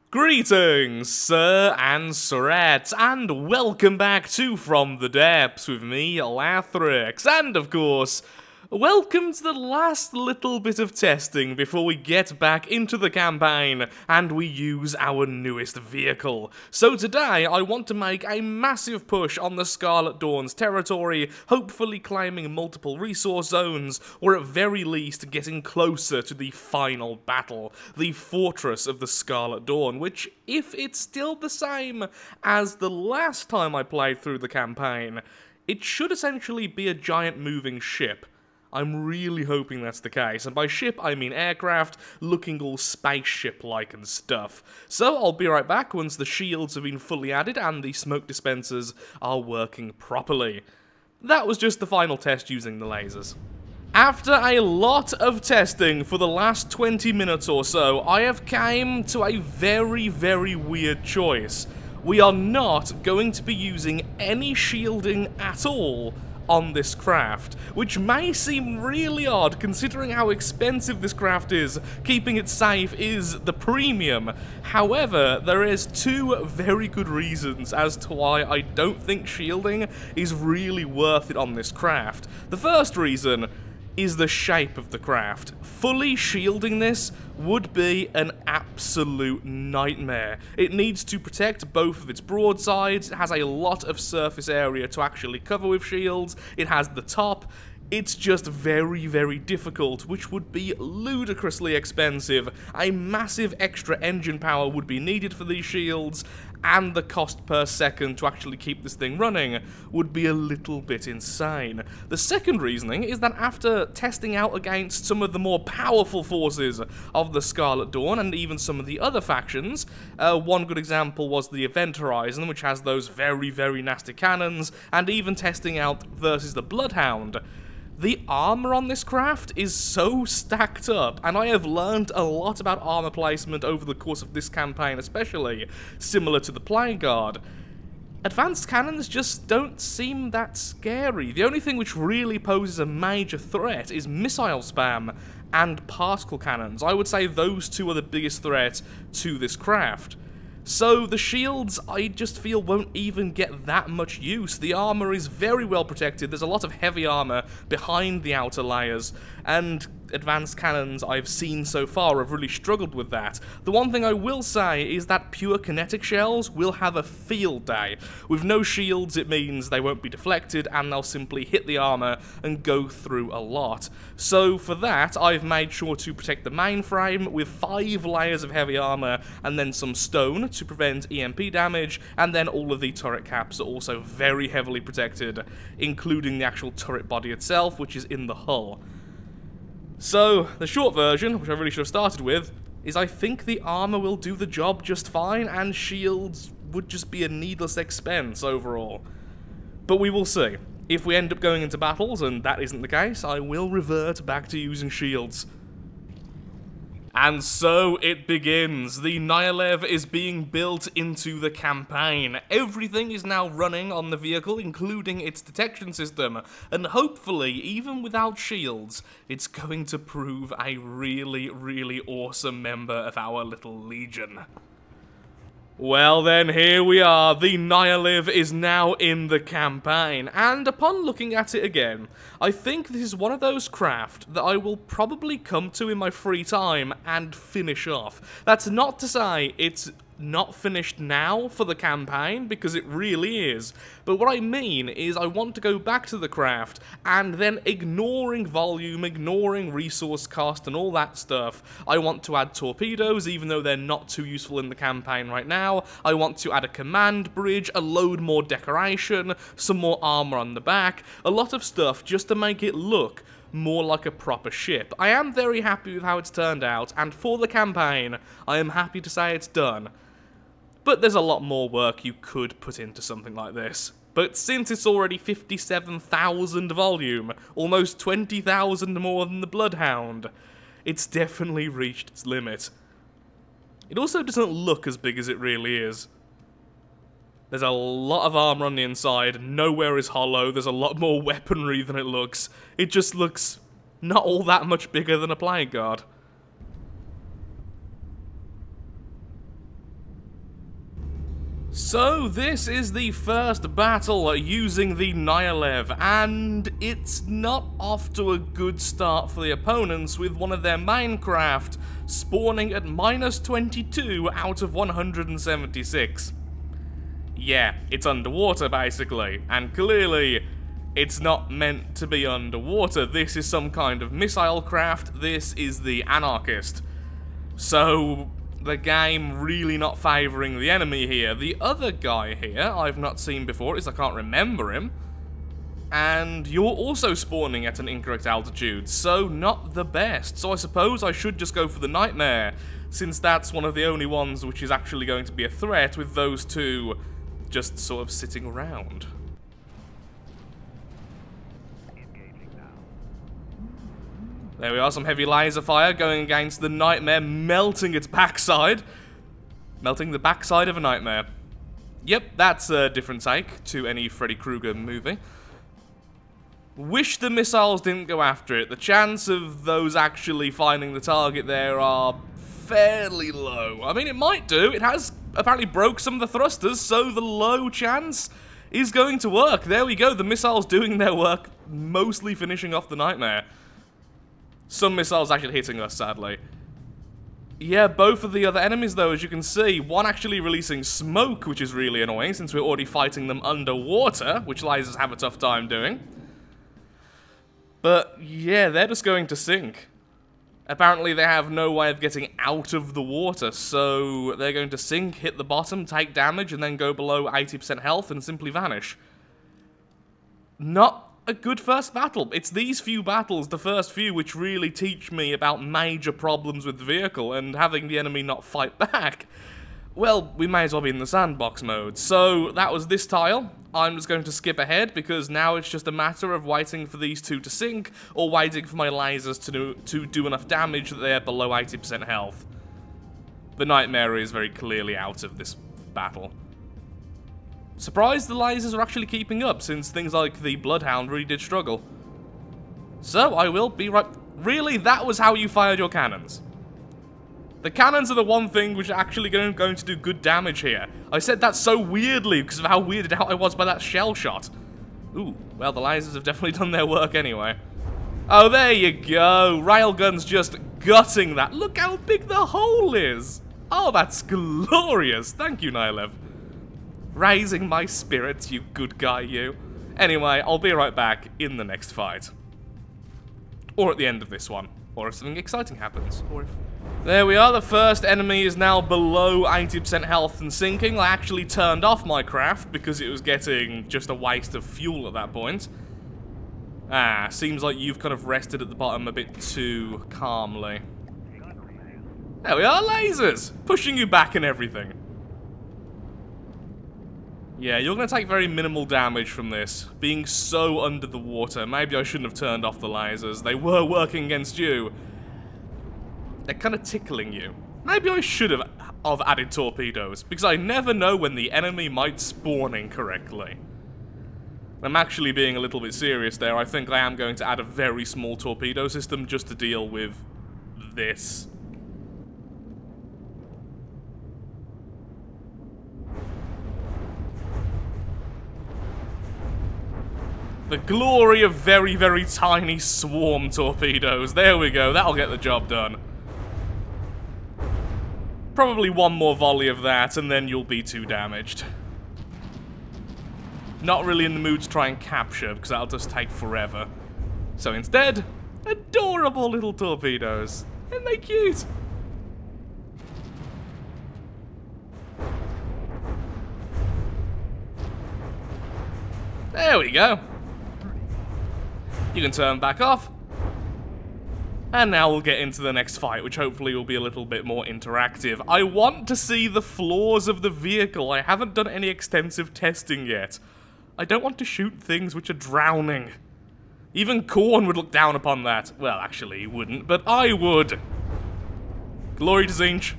Greetings, sir and sirettes, and welcome back to From the Depths with me, Lathrix, and of course, welcome to the last little bit of testing before we get back into the campaign and we use our newest vehicle. So today, I want to make a massive push on the Scarlet Dawn's territory, hopefully claiming multiple resource zones, or at very least getting closer to the final battle, the Fortress of the Scarlet Dawn, which, if it's still the same as the last time I played through the campaign, it should essentially be a giant moving ship. I'm really hoping that's the case, and by ship I mean aircraft, looking all spaceship-like and stuff. So I'll be right back once the shields have been fully added and the smoke dispensers are working properly. That was just the final test using the lasers. After a lot of testing for the last 20 minutes or so, I have came to a very, very weird choice. We are not going to be using any shielding at all on this craft, which may seem really odd considering how expensive this craft is. Keeping it safe is the premium. However, there is two very good reasons as to why I don't think shielding is really worth it on this craft. The first reason is the shape of the craft. Fully shielding this would be an absolute nightmare. It needs to protect both of its broadsides, it has a lot of surface area to actually cover with shields, it has the top. It's just very, very difficult, which would be ludicrously expensive. A massive extra engine power would be needed for these shields, and the cost per second to actually keep this thing running would be a little bit insane. The second reasoning is that after testing out against some of the more powerful forces of the Scarlet Dawn and even some of the other factions, one good example was the Event Horizon, which has those very, very nasty cannons, and even testing out versus the Bloodhound. The armor on this craft is so stacked up, and I have learned a lot about armor placement over the course of this campaign especially, similar to the Plague Guard. Advanced cannons just don't seem that scary. The only thing which really poses a major threat is missile spam and particle cannons. I would say those two are the biggest threat to this craft. So the shields, I just feel, won't even get that much use. The armor is very well protected, there's a lot of heavy armor behind the outer layers, and advanced cannons I've seen so far have really struggled with that. The one thing I will say is that pure kinetic shells will have a field day. With no shields, it means they won't be deflected, and they'll simply hit the armor and go through a lot. So for that, I've made sure to protect the mainframe with 5 layers of heavy armor, and then some stone to prevent EMP damage, and then all of the turret caps are also very heavily protected, including the actual turret body itself, which is in the hull. So, the short version, which I really should have started with, is I think the armor will do the job just fine, and shields would just be a needless expense overall. But we will see. If we end up going into battles, and that isn't the case, I will revert back to using shields. And so it begins. The Nyalev is being built into the campaign. Everything is now running on the vehicle, including its detection system, and hopefully, even without shields, it's going to prove a really, really awesome member of our little legion. Well then, here we are. The Nyalev is now in the campaign, and upon looking at it again, I think this is one of those craft that I will probably come to in my free time and finish off. That's not to say it's not finished now for the campaign, because it really is, but what I mean is I want to go back to the craft, and then ignoring volume, ignoring resource cost and all that stuff, I want to add torpedoes, even though they're not too useful in the campaign right now. I want to add a command bridge, a load more decoration, some more armor on the back, a lot of stuff just to make it look more like a proper ship. I am very happy with how it's turned out, and for the campaign, I am happy to say it's done. But there's a lot more work you could put into something like this. But since it's already 57,000 volume, almost 20,000 more than the Bloodhound, it's definitely reached its limit. It also doesn't look as big as it really is. There's a lot of armor on the inside, nowhere is hollow, there's a lot more weaponry than it looks. It just looks not all that much bigger than a Plague Guard. So this is the first battle using the Nyalev, and it's not off to a good start for the opponents, with one of their Minecraft spawning at -22 out of 176. Yeah, it's underwater basically, and clearly it's not meant to be underwater. This is some kind of missile craft. This is the Anarchist. So the game really not favouring the enemy here. The other guy here I've not seen before, at least I can't remember him. And you're also spawning at an incorrect altitude, so not the best. So I suppose I should just go for the Nightmare, since that's one of the only ones which is actually going to be a threat, with those two just sort of sitting around. There we are, some heavy laser fire going against the Nightmare, melting its backside. Melting the backside of a Nightmare. Yep, that's a different take to any Freddy Krueger movie. Wish the missiles didn't go after it. The chance of those actually finding the target there are fairly low. I mean, it might do. It has apparently broke some of the thrusters, so the low chance is going to work. There we go, the missiles doing their work, mostly finishing off the Nightmare. Some missiles actually hitting us, sadly. Yeah, both of the other enemies, though, as you can see, one actually releasing smoke, which is really annoying, since we're already fighting them underwater, which lasers have a tough time doing. But, yeah, they're just going to sink. Apparently, they have no way of getting out of the water, so they're going to sink, hit the bottom, take damage, and then go below 80% health and simply vanish. Not a good first battle. It's these few battles, the first few, which really teach me about major problems with the vehicle, and having the enemy not fight back. Well, we may as well be in the sandbox mode. So, that was this tile. I'm just going to skip ahead, because now it's just a matter of waiting for these two to sink, or waiting for my lasers to do enough damage that they're below 80% health. The Nightmare is very clearly out of this battle. Surprised the lasers are actually keeping up, since things like the Bloodhound really did struggle. So, I will be right... Really? That was how you fired your cannons? The cannons are the one thing which are actually going to do good damage here. I said that so weirdly, because of how weirded out I was by that shell shot. Ooh, well, the lasers have definitely done their work anyway. Oh, there you go. Railgun's just gutting that. Look how big the hole is. Oh, that's glorious. Thank you, Nyalev. Raising my spirits, you good guy, you. Anyway, I'll be right back in the next fight. Or at the end of this one. Or if something exciting happens. Or if... There we are, the first enemy is now below 80% health and sinking. I actually turned off my craft because it was getting just a waste of fuel at that point. Ah, seems like you've kind of rested at the bottom a bit too calmly. There we are, lasers! Pushing you back and everything. Yeah, you're going to take very minimal damage from this. Being so under the water, maybe I shouldn't have turned off the lasers. They were working against you. They're kind of tickling you. Maybe I should have added torpedoes, because I never know when the enemy might spawn incorrectly. I'm actually being a little bit serious there. I think I am going to add a very small torpedo system just to deal with this. The glory of very, very tiny swarm torpedoes. There we go, that'll get the job done. Probably one more volley of that, and then you'll be too damaged. Not really in the mood to try and capture, because that'll just take forever. So instead, adorable little torpedoes. Aren't they cute? There we go. You can turn back off. And now we'll get into the next fight, which hopefully will be a little bit more interactive. I want to see the flaws of the vehicle. I haven't done any extensive testing yet. I don't want to shoot things which are drowning. Even Korn would look down upon that. Well, actually, he wouldn't, but I would. Glory to Zinch.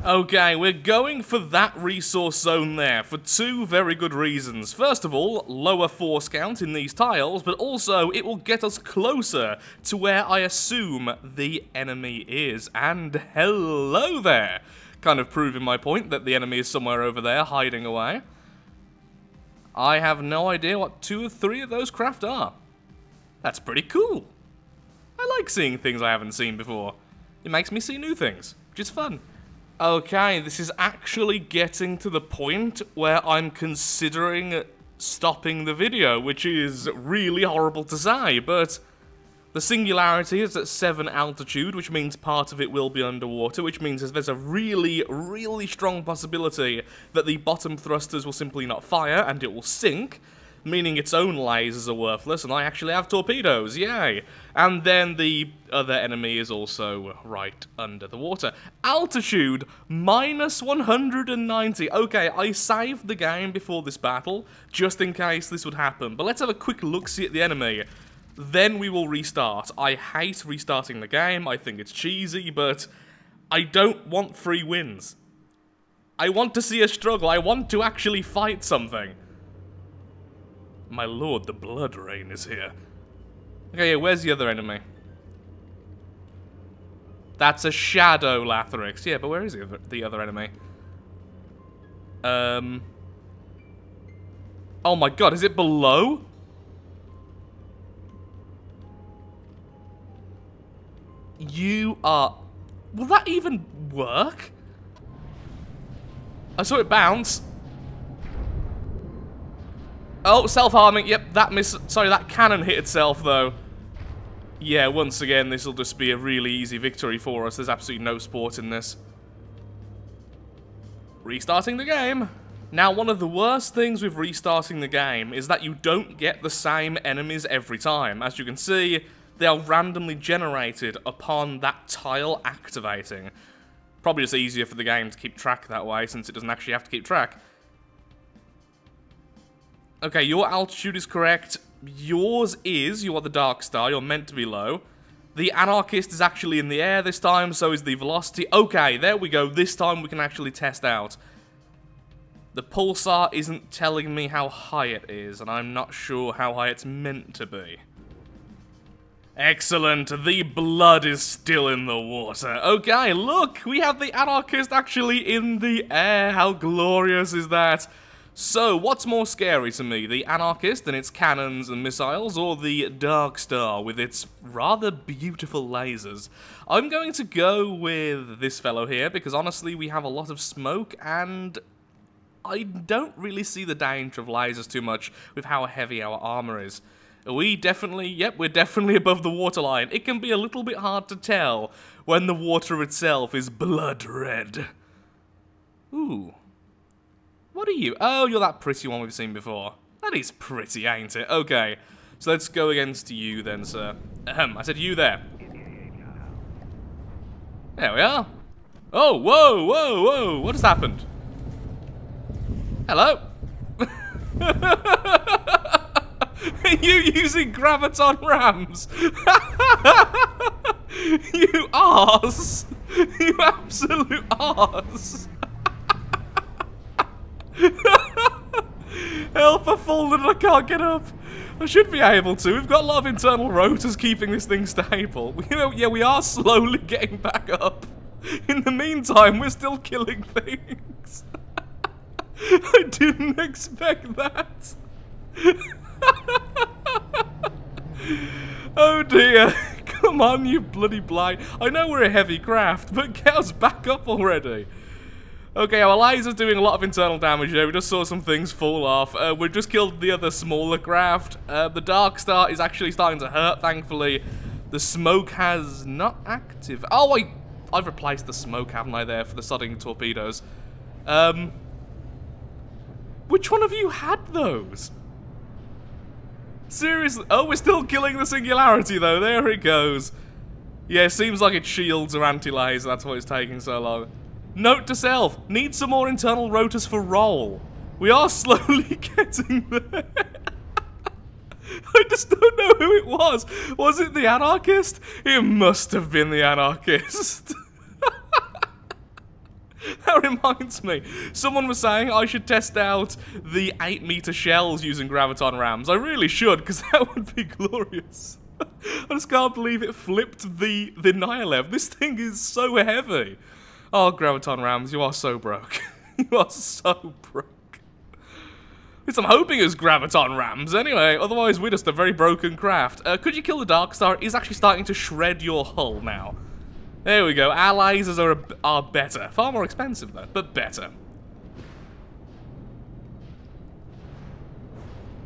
Okay, we're going for that resource zone there, for two very good reasons. First of all, lower force count in these tiles, but also it will get us closer to where I assume the enemy is. And hello there! kind of proving my point that the enemy is somewhere over there, hiding away. I have no idea what 2 or 3 of those craft are. That's pretty cool. I like seeing things I haven't seen before. It makes me see new things, which is fun. Okay, this is actually getting to the point where I'm considering stopping the video, which is really horrible to say, but the Singularity is at 7 altitude, which means part of it will be underwater, which means there's a really, really strong possibility that the bottom thrusters will simply not fire and it will sink, meaning its own lasers are worthless, and I actually have torpedoes, yay! And then the other enemy is also right under the water. Altitude, minus 190. Okay, I saved the game before this battle, just in case this would happen, but let's have a quick look-see at the enemy. Then we will restart. I hate restarting the game, I think it's cheesy, but I don't want free wins. I want to see a struggle, I want to actually fight something. My lord, the blood rain is here. Okay, yeah, where's the other enemy? That's a shadow Lathrix. Yeah, but where is the other enemy? Oh my god, is it below? You are... Will that even work? I saw it bounce. Oh, self-harming. Yep, that cannon hit itself, though. Yeah, once again, this will just be a really easy victory for us. There's absolutely no sport in this. Restarting the game. Now, one of the worst things with restarting the game is that you don't get the same enemies every time. As you can see, they are randomly generated upon that tile activating. Probably just easier for the game to keep track that way, since it doesn't actually have to keep track. Okay, your altitude is correct. Yours is, you are the Dark Star, you're meant to be low. The Anarchist is actually in the air this time, so is the Velocity. Okay, there we go, this time we can actually test out. The Pulsar isn't telling me how high it is, and I'm not sure how high it's meant to be. Excellent, the blood is still in the water. Okay, look, we have the Anarchist actually in the air. How glorious is that? So, what's more scary to me, the Anarchist and its cannons and missiles, or the Dark Star with its rather beautiful lasers? I'm going to go with this fellow here, because honestly we have a lot of smoke, and I don't really see the danger of lasers too much with how heavy our armor is. We're definitely above the waterline. It can be a little bit hard to tell when the water itself is blood red. Ooh. What are you? Oh, you're that pretty one we've seen before. That is pretty, ain't it? Okay, so let's go against you then, sir. I said you there. There we are. Oh, whoa, whoa, whoa. What has happened? Hello? Are you using graviton rams? You arse. You absolute arse. Help, I've fallen and I can't get up. I should be able to. We've got a lot of internal rotors keeping this thing stable. Yeah, we are slowly getting back up. In the meantime, we're still killing things. I didn't expect that. Oh dear. Come on, you bloody blind. I know we're a heavy craft, but get us back up already. Okay, our laser's doing a lot of internal damage there. We just saw some things fall off. We just killed the other smaller craft. The Dark Star is actually starting to hurt, thankfully. The smoke has not active. Oh, I've replaced the smoke, haven't I, there, for the sodding torpedoes. Which one of you had those? Seriously? Oh, we're still killing the Singularity, though. There it goes. Yeah, it seems like its shields are anti-laser. That's why it's taking so long. Note to self, need some more internal rotors for roll. We are slowly getting there. I just don't know who it was. Was it the Anarchist? It must have been the Anarchist. That reminds me, someone was saying I should test out the 8-meter shells using graviton rams. I really should, because that would be glorious. I just can't believe it flipped the Nihilev. This thing is so heavy. Oh, Graviton Rams, you are so broke. You are so broke. At least I'm hoping it's Graviton Rams anyway, otherwise we're just a very broken craft. Could you kill the Dark Star? It is actually starting to shred your hull now. There we go, our lasers are better. Far more expensive though, but better.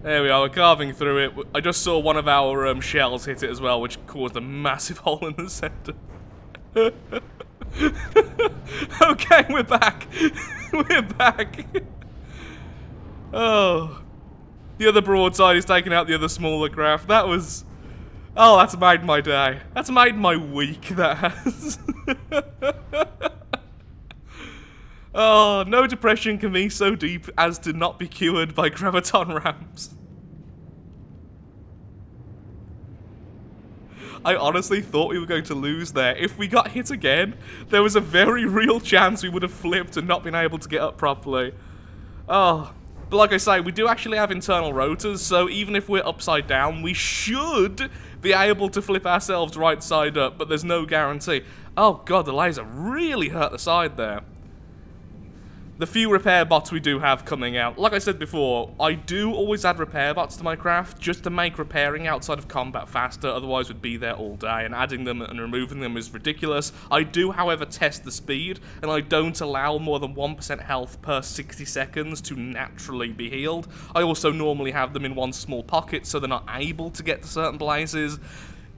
There we are, we're carving through it. I just saw one of our shells hit it as well, which caused a massive hole in the center. Okay, we're back. We're back. Oh. The other broadside is taking out the other smaller craft. That was... Oh, that's made my day. That's made my week, that has. Oh, no depression can be so deep as to not be cured by Graviton Rams. I honestly thought we were going to lose there. If we got hit again, there was a very real chance we would have flipped and not been able to get up properly. Oh, but like I say, we do actually have internal rotors, so even if we're upside down, we should be able to flip ourselves right side up, but there's no guarantee. Oh god, the laser really hurt the side there. The few repair bots we do have coming out, like I said before, I do always add repair bots to my craft just to make repairing outside of combat faster, otherwise we'd be there all day, and adding them and removing them is ridiculous. I do, however, test the speed, and I don't allow more than 1% health per 60 seconds to naturally be healed. I also normally have them in one small pocket so they're not able to get to certain places.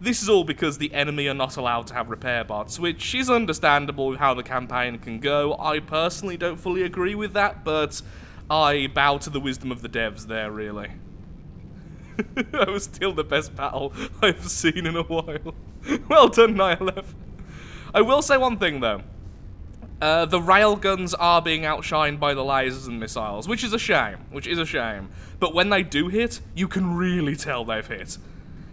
This is all because the enemy are not allowed to have repair bots, which is understandable with how the campaign can go. I personally don't fully agree with that, but I bow to the wisdom of the devs there, really. That was still the best battle I've seen in a while. Well done, Nihilev. I will say one thing, though. The railguns are being outshined by the lasers and missiles, which is a shame, But when they do hit, you can really tell they've hit.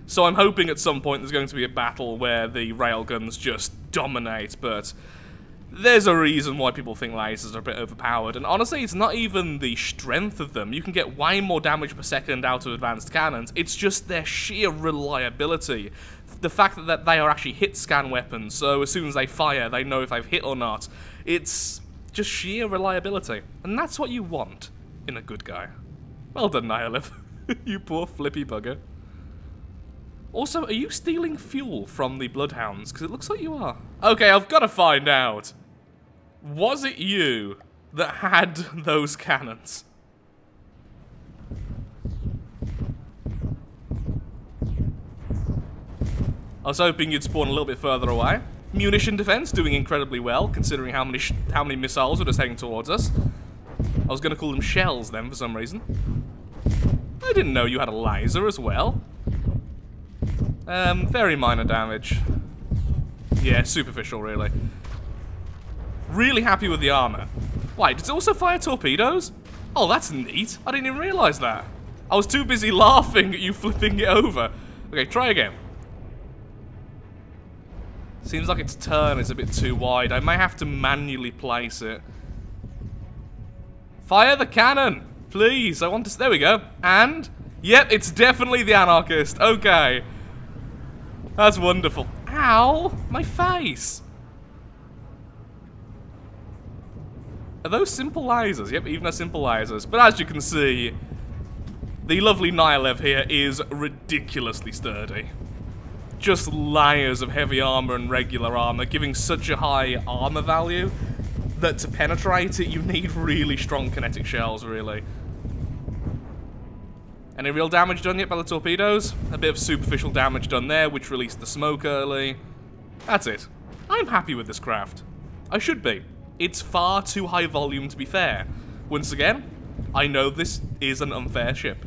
So I'm hoping at some point there's going to be a battle where the railguns just dominate, but there's a reason why people think lasers are a bit overpowered, and honestly, it's not even the strength of them. You can get way more damage per second out of advanced cannons, it's just their sheer reliability. The fact that they are actually hit scan weapons, so as soon as they fire, they know if they've hit or not. It's just sheer reliability, and that's what you want in a good guy. Well done, Nihilev. You poor flippy bugger. Also, are you stealing fuel from the Bloodhounds? Because it looks like you are. Okay, I've got to find out. Was it you that had those cannons? I was hoping you'd spawn a little bit further away. Munition defense doing incredibly well, considering how many missiles were just heading towards us. I was going to call them shells then, for some reason. I didn't know you had a laser as well. Very minor damage. Yeah, superficial, really. Really happy with the armor. Wait, does it also fire torpedoes? Oh, that's neat. I didn't even realize that. I was too busy laughing at you flipping it over. Okay, try again. Seems like its turn is a bit too wide. I may have to manually place it. Fire the cannon! Please, I want to... There we go. And... Yep, it's definitely the Anarchist. Okay. That's wonderful. Ow! My face! Are those simple lasers? Yep, even are simple lasers. But as you can see, the lovely Nihilev here is ridiculously sturdy. Just layers of heavy armor and regular armor, giving such a high armor value that to penetrate it, you need really strong kinetic shells, really. Any real damage done yet by the torpedoes? A bit of superficial damage done there, which released the smoke early. That's it. I'm happy with this craft. I should be. It's far too high volume to be fair. Once again, I know this is an unfair ship.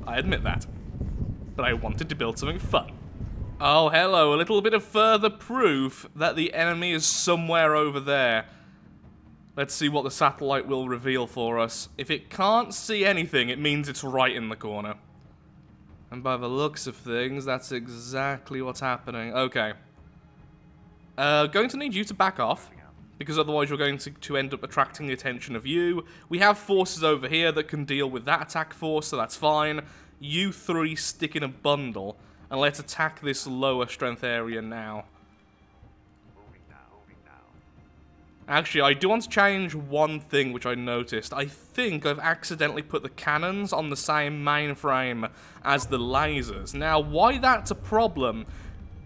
I admit that. But I wanted to build something fun. Oh, hello, a little bit of further proof that the enemy is somewhere over there. Let's see what the satellite will reveal for us. If it can't see anything, it means it's right in the corner. And by the looks of things, that's exactly what's happening. Okay. Going to need you to back off, because otherwise you're going to end up attracting the attention of you. We have forces over here that can deal with that attack force, so that's fine. You three stick in a bundle, and let's attack this lower strength area now. Actually, I do want to change one thing which I noticed. I think I've accidentally put the cannons on the same mainframe as the lasers. Now, why that's a problem...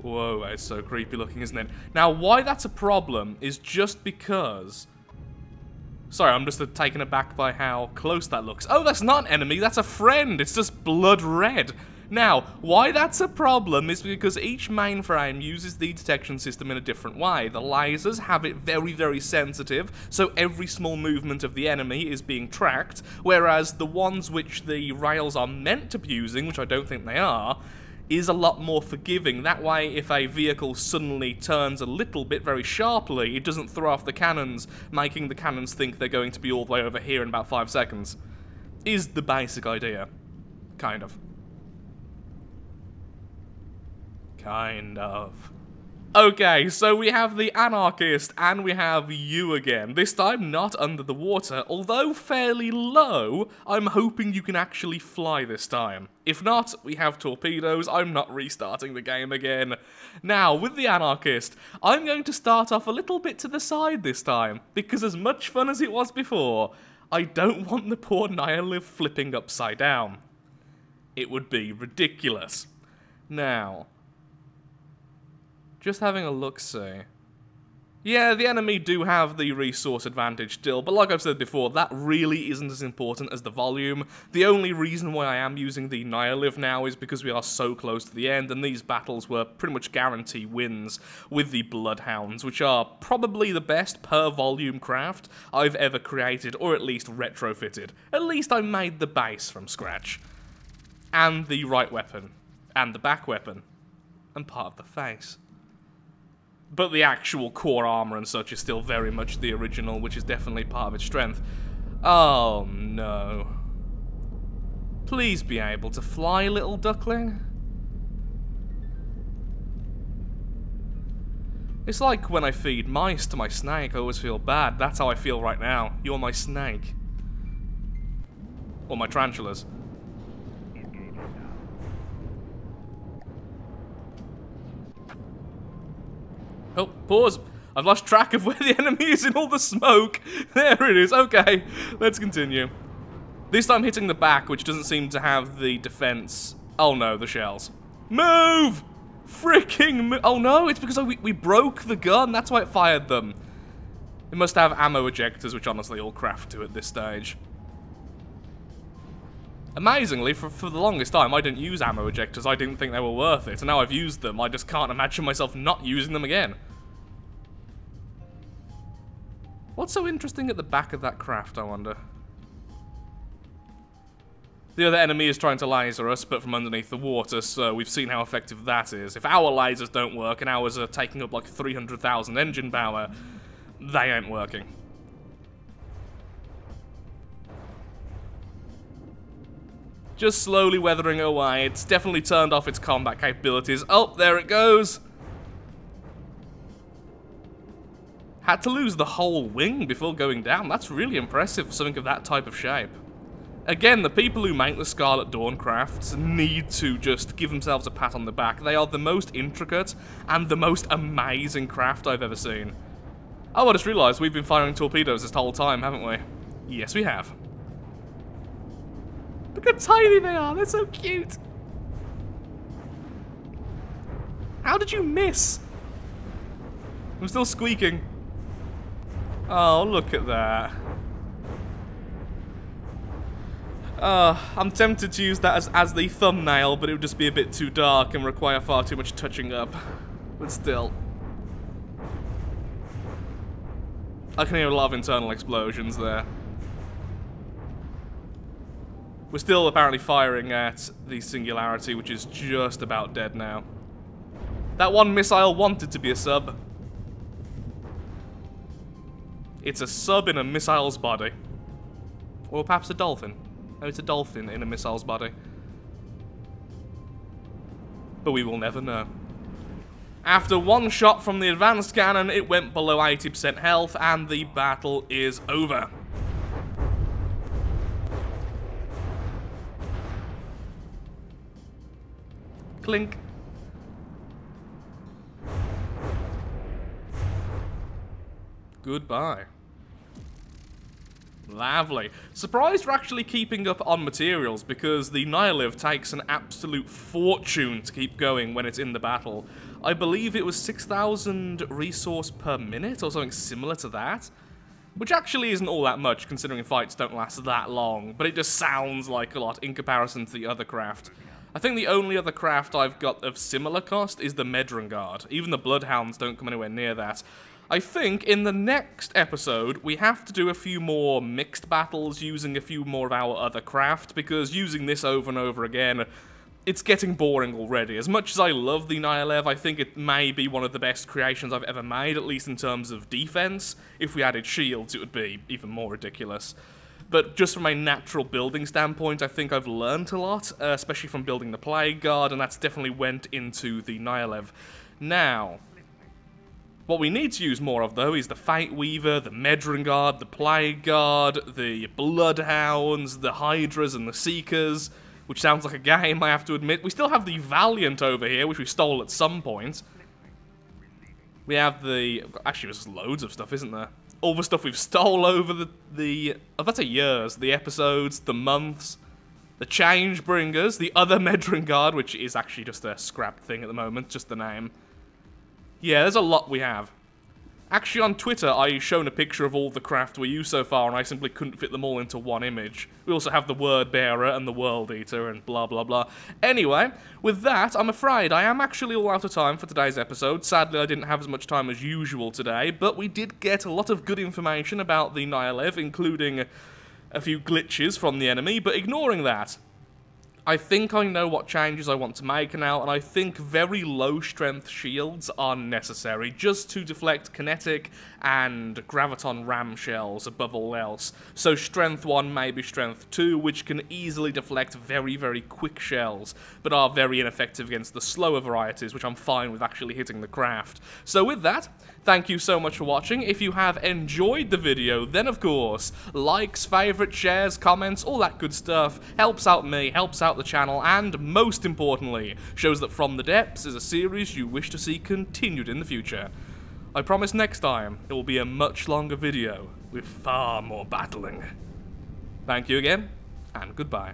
Whoa, it's so creepy looking, isn't it? Now, why that's a problem is just because... Sorry, I'm just taken aback by how close that looks. Oh, that's not an enemy, that's a friend! It's just blood red! Now, why that's a problem is because each mainframe uses the detection system in a different way. The lasers have it very, very sensitive, so every small movement of the enemy is being tracked, whereas the ones which the rails are meant to be using, which I don't think they are, is a lot more forgiving. That way, if a vehicle suddenly turns a little bit very sharply, it doesn't throw off the cannons, making the cannons think they're going to be all the way over here in about 5 seconds. Is the basic idea. Kind of. Kind of. Okay, so we have the Anarchist, and we have you again. This time not under the water, although fairly low. I'm hoping you can actually fly this time. If not, we have torpedoes. I'm not restarting the game again. Now, with the Anarchist, I'm going to start off a little bit to the side this time, because as much fun as it was before, I don't want the poor Nihiliv flipping upside down. It would be ridiculous. Now... just having a look-see. Yeah, the enemy do have the resource advantage still, but like I've said before, that really isn't as important as the volume. The only reason why I am using the Nihiliv now is because we are so close to the end, and these battles were pretty much guarantee wins with the Bloodhounds, which are probably the best per-volume craft I've ever created, or at least retrofitted. At least I made the base from scratch. And the right weapon. And the back weapon. And part of the face. But the actual core armor and such is still very much the original, which is definitely part of its strength. Oh, no. Please be able to fly, little duckling. It's like when I feed mice to my snake, I always feel bad. That's how I feel right now. You're my snake. Or my tarantulas. Oh, pause. I've lost track of where the enemy is in all the smoke. There it is. Okay, let's continue. This time hitting the back, which doesn't seem to have the defense. Oh no, the shells. Move! Freaking move! Oh no, it's because we broke the gun. That's why it fired them. It must have ammo ejectors, which honestly all craft to at this stage. Amazingly, for the longest time, I didn't use ammo ejectors. I didn't think they were worth it, and now I've used them. I just can't imagine myself not using them again. What's so interesting at the back of that craft, I wonder? The other enemy is trying to laser us, but from underneath the water, so we've seen how effective that is. If our lasers don't work, and ours are taking up like 300,000 engine power, they ain't working. Just slowly weathering away. It's definitely turned off its combat capabilities. Oh, there it goes! Had to lose the whole wing before going down. That's really impressive for something of that type of shape. Again, the people who make the Scarlet Dawn crafts need to just give themselves a pat on the back. They are the most intricate and the most amazing craft I've ever seen. Oh, I just realised we've been firing torpedoes this whole time, haven't we? Yes, we have. Look how tiny they are, they're so cute. How did you miss? I'm still squeaking. Oh, look at that. I'm tempted to use that as the thumbnail, but it would just be a bit too dark and require far too much touching up. But still. I can hear a lot of internal explosions there. We're still apparently firing at the Singularity, which is just about dead now. That one missile wanted to be a sub. It's a sub in a missile's body. Or perhaps a dolphin. No, it's a dolphin in a missile's body. But we will never know. After one shot from the advanced cannon, it went below 80% health, and the battle is over. Clink. goodbye. Lovely. Surprised we're actually keeping up on materials, because the Nyliv takes an absolute fortune to keep going when it's in the battle. I believe it was 6,000 resource per minute, or something similar to that. Which actually isn't all that much, considering fights don't last that long, but it just sounds like a lot in comparison to the other craft. I think the only other craft I've got of similar cost is the Medrengard. Even the Bloodhounds don't come anywhere near that. I think in the next episode, we have to do a few more mixed battles using a few more of our other craft, because using this over and over again, it's getting boring already. As much as I love the Nylev, I think it may be one of the best creations I've ever made, at least in terms of defense. If we added shields, it would be even more ridiculous. But just from a natural building standpoint, I think I've learned a lot, especially from building the Plague Guard, and that's definitely went into the Nylev. Now, what we need to use more of, though, is the Fate Weaver, the Medrengard, the Plague Guard, the Bloodhounds, the Hydras, and the Seekers, which sounds like a game, I have to admit. We still have the Valiant over here, which we stole at some point. We have the... Actually, there's loads of stuff, isn't there? All the stuff we've stole over the oh, that's a years, the episodes, the months, the Changebringers, the other Medrengard, which is actually just a scrapped thing at the moment, just the name. Yeah, there's a lot we have. Actually, on Twitter, I've shown a picture of all the craft we use so far, and I simply couldn't fit them all into one image. We also have the Word Bearer and the World Eater and blah blah blah. Anyway, with that, I'm afraid I am actually all out of time for today's episode. Sadly, I didn't have as much time as usual today, but we did get a lot of good information about the Nylev, including a few glitches from the enemy, but ignoring that, I think I know what changes I want to make now, and I think very low-strength shields are necessary, just to deflect kinetic and graviton ram shells above all else. So strength 1, maybe strength 2, which can easily deflect very, very quick shells, but are very ineffective against the slower varieties, which I'm fine with actually hitting the craft. So with that, thank you so much for watching. If you have enjoyed the video, then of course, likes, favourites, shares, comments, all that good stuff helps out me, helps out the channel, and most importantly, shows that From the Depths is a series you wish to see continued in the future. I promise next time it will be a much longer video with far more battling. Thank you again, and goodbye.